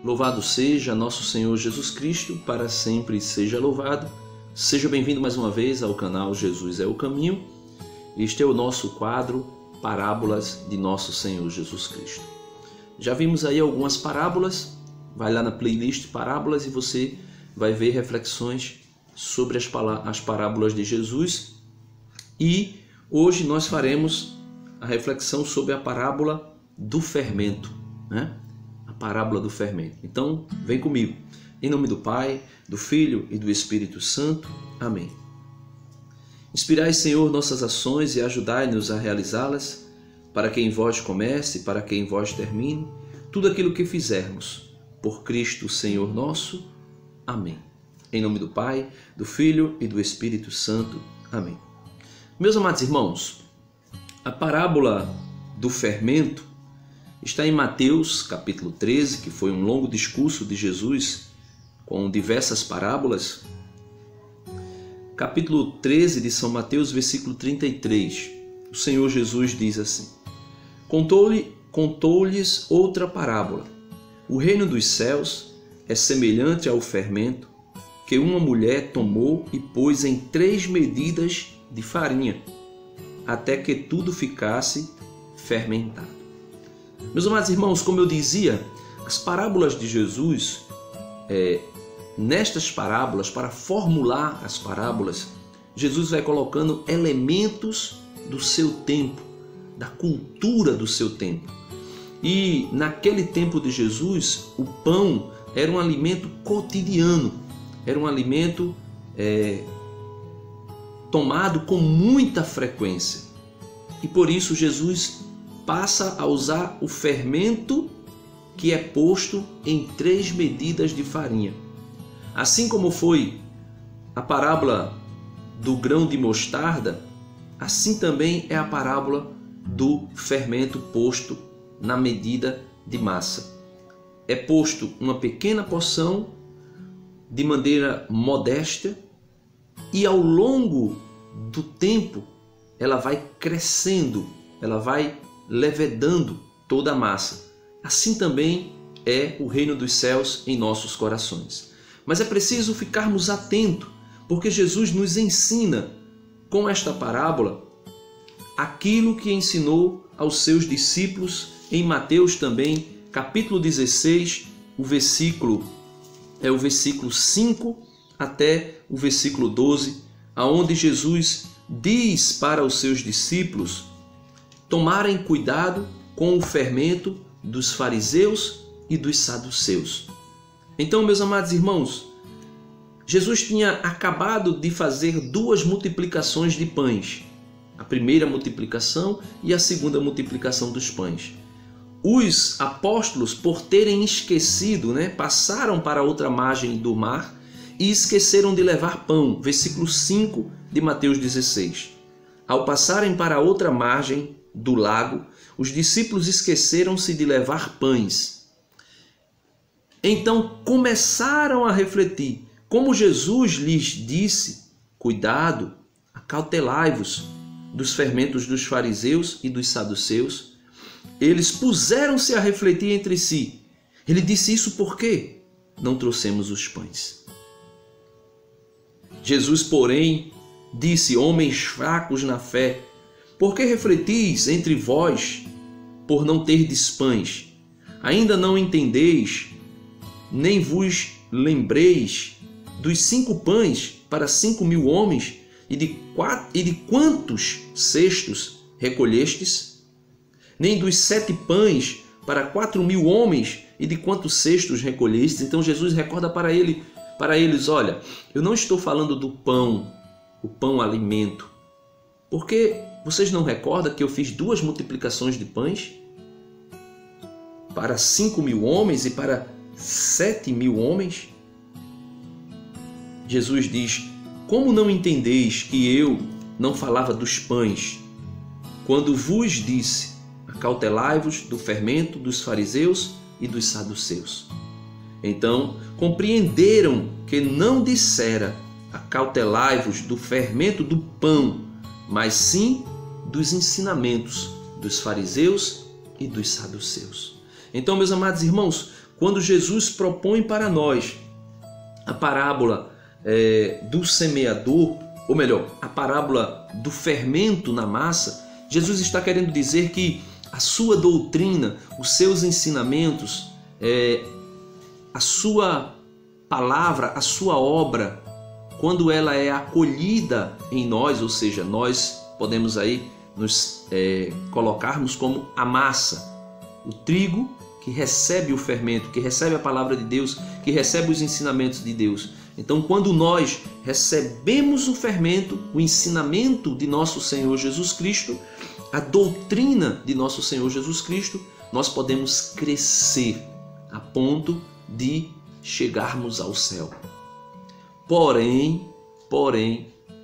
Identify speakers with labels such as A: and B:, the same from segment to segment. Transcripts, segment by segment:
A: Louvado seja nosso Senhor Jesus Cristo, para sempre seja louvado. Seja bem-vindo mais uma vez ao canal Jesus é o Caminho. Este é o nosso quadro Parábolas de nosso Senhor Jesus Cristo. Já vimos aí algumas parábolas, vai lá na playlist Parábolas e você vai ver reflexões sobre as parábolas de Jesus. E hoje nós faremos a reflexão sobre a parábola do fermento, né? A parábola do fermento. Então, vem comigo. Em nome do Pai, do Filho e do Espírito Santo. Amém. Inspirai, Senhor, nossas ações e ajudai-nos a realizá-las, para que em vós comece, para que em vós termine, tudo aquilo que fizermos. Por Cristo, Senhor nosso. Amém. Em nome do Pai, do Filho e do Espírito Santo. Amém. Meus amados irmãos, a parábola do fermento está em Mateus capítulo 13, que foi um longo discurso de Jesus com diversas parábolas. Capítulo 13 de São Mateus, versículo 33. O Senhor Jesus diz assim: Contou-lhes outra parábola. O reino dos céus é semelhante ao fermento que uma mulher tomou e pôs em 3 medidas de farinha, até que tudo ficasse fermentado. Meus amados irmãos, como eu dizia, as parábolas de Jesus, nestas parábolas, para formular as parábolas, Jesus vai colocando elementos do seu tempo, da cultura do seu tempo. E naquele tempo de Jesus, o pão era um alimento cotidiano, era um alimento tomado com muita frequência. E por isso Jesus passa a usar o fermento que é posto em 3 medidas de farinha. Assim como foi a parábola do grão de mostarda, assim também é a parábola do fermento posto na medida de massa. É posto uma pequena porção de maneira modesta e ao longo do tempo ela vai crescendo, ela vai levedando toda a massa. Assim também é o reino dos céus em nossos corações. Mas é preciso ficarmos atentos, porque Jesus nos ensina com esta parábola aquilo que ensinou aos seus discípulos em Mateus também, capítulo 16, o versículo 5 até o versículo 12, aonde Jesus diz para os seus discípulos tomarem cuidado com o fermento dos fariseus e dos saduceus. Então, meus amados irmãos, Jesus tinha acabado de fazer 2 multiplicações de pães. A primeira multiplicação e a segunda multiplicação dos pães. Os apóstolos, por terem esquecido, passaram para outra margem do mar e esqueceram de levar pão. Versículo 5 de Mateus 16. Ao passarem para outra margem do lago, os discípulos esqueceram-se de levar pães. Então começaram a refletir, como Jesus lhes disse: cuidado, acautelai-vos dos fermentos dos fariseus e dos saduceus. Eles puseram-se a refletir entre si. Ele disse isso porque não trouxemos os pães. Jesus, porém, disse: homens fracos na fé, por que refletis entre vós, por não terdes pães? Ainda não entendeis, nem vos lembreis dos 5 pães para 5.000 homens e de quantos cestos recolhestes? Nem dos 7 pães para 4.000 homens e de quantos cestos recolhestes? Então Jesus recorda para eles: olha, eu não estou falando do pão, o pão alimento, porque vocês não recordam que eu fiz 2 multiplicações de pães para 5.000 homens e para 7.000 homens? Jesus diz: como não entendeis que eu não falava dos pães, quando vos disse: acautelai-vos do fermento dos fariseus e dos saduceus? Então compreenderam que não dissera: acautelai-vos do fermento do pão, mas sim dos ensinamentos dos fariseus e dos saduceus. Então, meus amados irmãos, quando Jesus propõe para nós a parábola do semeador, ou melhor, a parábola do fermento na massa, Jesus está querendo dizer que a sua doutrina, os seus ensinamentos, a sua palavra, a sua obra, quando ela é acolhida em nós, ou seja, nós podemos aí nos colocarmos como a massa, o trigo que recebe o fermento, que recebe a palavra de Deus, que recebe os ensinamentos de Deus. Então, quando nós recebemos o fermento, o ensinamento de nosso Senhor Jesus Cristo, a doutrina de nosso Senhor Jesus Cristo, nós podemos crescer a ponto de chegarmos ao céu. Porém,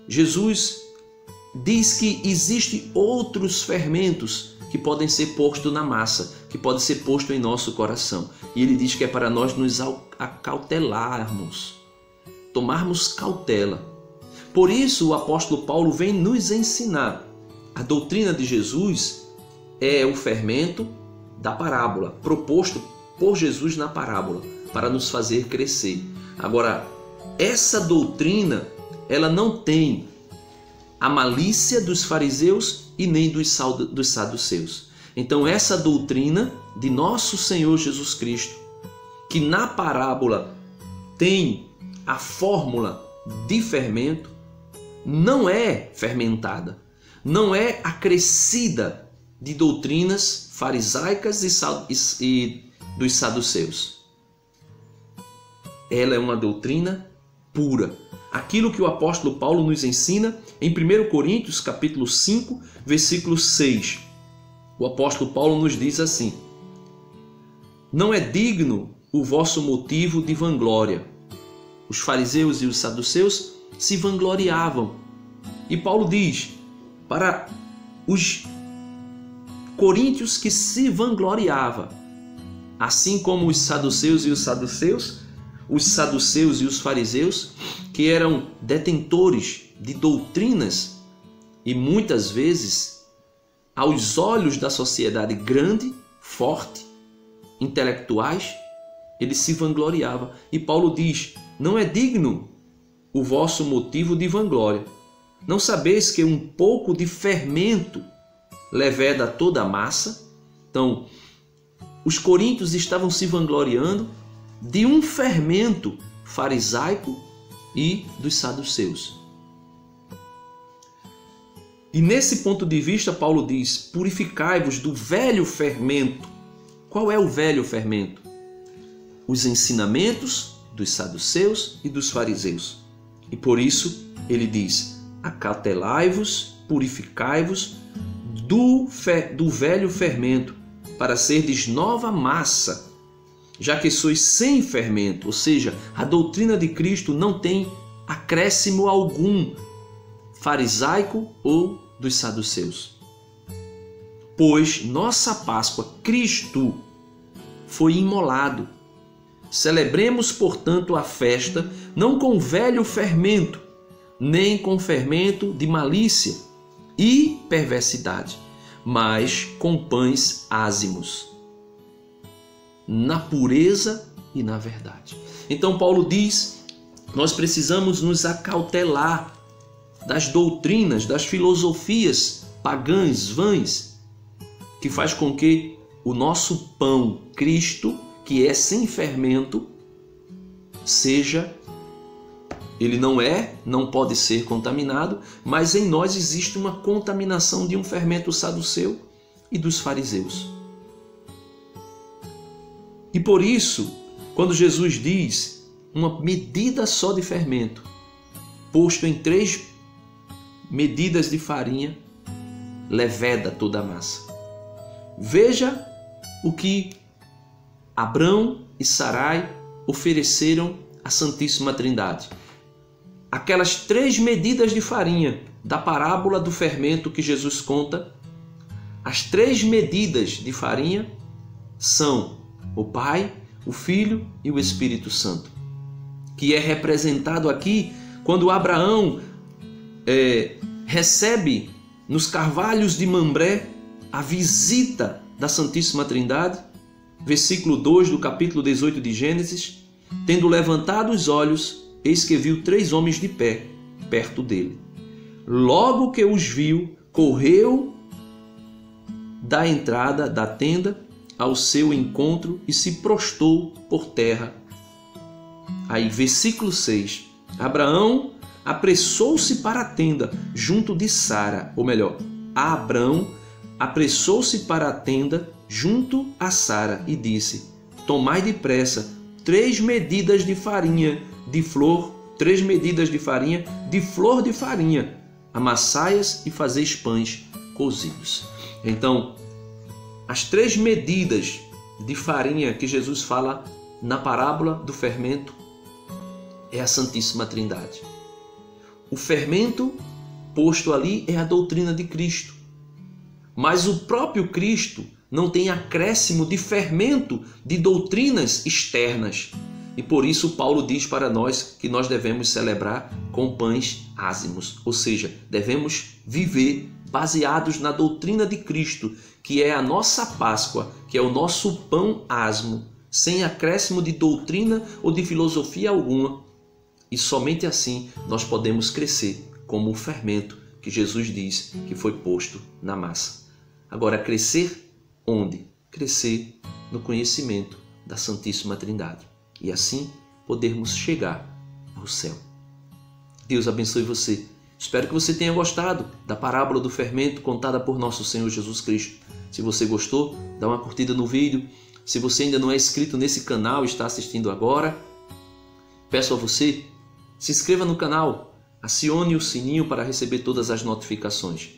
A: Jesus diz que existem outros fermentos que podem ser postos na massa, que podem ser postos em nosso coração. E ele diz que é para nós nos acautelarmos, tomarmos cautela. Por isso o apóstolo Paulo vem nos ensinar. A doutrina de Jesus é o fermento da parábola, proposto por Jesus na parábola, para nos fazer crescer. Agora, essa doutrina, ela não tem a malícia dos fariseus e nem dos saduceus. Então, essa doutrina de nosso Senhor Jesus Cristo, que na parábola tem a fórmula de fermento, não é fermentada, não é acrescida de doutrinas farisaicas e dos saduceus. Ela é uma doutrina pura. Aquilo que o apóstolo Paulo nos ensina em 1 Coríntios, capítulo 5, versículo 6. O apóstolo Paulo nos diz assim: não é digno o vosso motivo de vanglória. Os fariseus e os saduceus se vangloriavam. E Paulo diz para os coríntios que se vangloriavam, assim como os saduceus e os fariseus, que eram detentores de doutrinas e muitas vezes, aos olhos da sociedade grande, forte, intelectuais, eles se vangloriavam. E Paulo diz: não é digno o vosso motivo de vanglória. Não sabeis que um pouco de fermento leveda toda a massa? Então, os coríntios estavam se vangloriando de um fermento farisaico e dos saduceus. E nesse ponto de vista, Paulo diz: purificai-vos do velho fermento. Qual é o velho fermento? Os ensinamentos dos saduceus e dos fariseus. E por isso ele diz: acautelai-vos, purificai-vos do velho fermento, para serdes nova massa, já que sois sem fermento. Ou seja, a doutrina de Cristo não tem acréscimo algum farisaico ou dos saduceus. Pois nossa Páscoa, Cristo, foi imolado. Celebremos, portanto, a festa não com velho fermento, nem com fermento de malícia e perversidade, mas com pães ázimos, na pureza e na verdade. Então Paulo diz: nós precisamos nos acautelar das doutrinas, das filosofias pagãs, vãs, que faz com que o nosso pão, Cristo, que é sem fermento, ele não pode ser contaminado, mas em nós existe uma contaminação de um fermento saduceu e dos fariseus. E por isso, quando Jesus diz uma medida só de fermento, posto em 3 medidas de farinha, leveda toda a massa. Veja o que Abrão e Sarai ofereceram à Santíssima Trindade. Aquelas 3 medidas de farinha da parábola do fermento que Jesus conta, as 3 medidas de farinha são o Pai, o Filho e o Espírito Santo, que é representado aqui quando Abraão recebe nos carvalhos de Mambré a visita da Santíssima Trindade. versículo 2 do capítulo 18 de Gênesis: tendo levantado os olhos, eis que viu 3 homens de pé, perto dele. Logo que os viu, correu da entrada da tenda ao seu encontro e se prostrou por terra. Aí, versículo 6. Abraão apressou-se para a tenda junto de Sara, ou melhor, Abrão apressou-se para a tenda junto a Sara e disse: tomai depressa 3 medidas de farinha de flor, 3 medidas de farinha de flor de farinha, amassai-as e fazeis pães cozidos. Então, as 3 medidas de farinha que Jesus fala na parábola do fermento é a Santíssima Trindade. O fermento posto ali é a doutrina de Cristo. Mas o próprio Cristo não tem acréscimo de fermento de doutrinas externas. E por isso Paulo diz para nós que nós devemos celebrar com pães ázimos. Ou seja, devemos viver baseados na doutrina de Cristo, que é a nossa Páscoa, que é o nosso pão asmo, sem acréscimo de doutrina ou de filosofia alguma. E somente assim nós podemos crescer como o fermento que Jesus diz que foi posto na massa. Agora, crescer onde? Crescer no conhecimento da Santíssima Trindade. E assim podermos chegar ao céu. Deus abençoe você. Espero que você tenha gostado da parábola do fermento contada por nosso Senhor Jesus Cristo. Se você gostou, dá uma curtida no vídeo. Se você ainda não é inscrito nesse canal e está assistindo agora, peço a você, se inscreva no canal, acione o sininho para receber todas as notificações.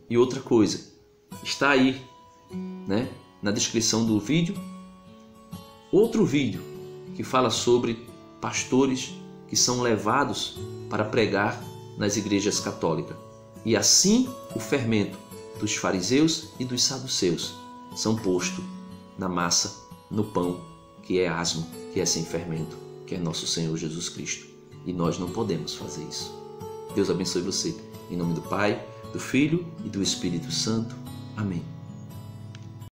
A: E outra coisa, está aí, na descrição do vídeo, outro vídeo que fala sobre pastores que são levados para pregar nas igrejas católicas. E assim o fermento dos fariseus e dos saduceus são postos na massa, no pão, que é asmo, que é sem fermento, que é nosso Senhor Jesus Cristo. E nós não podemos fazer isso. Deus abençoe você. Em nome do Pai, do Filho e do Espírito Santo. Amém.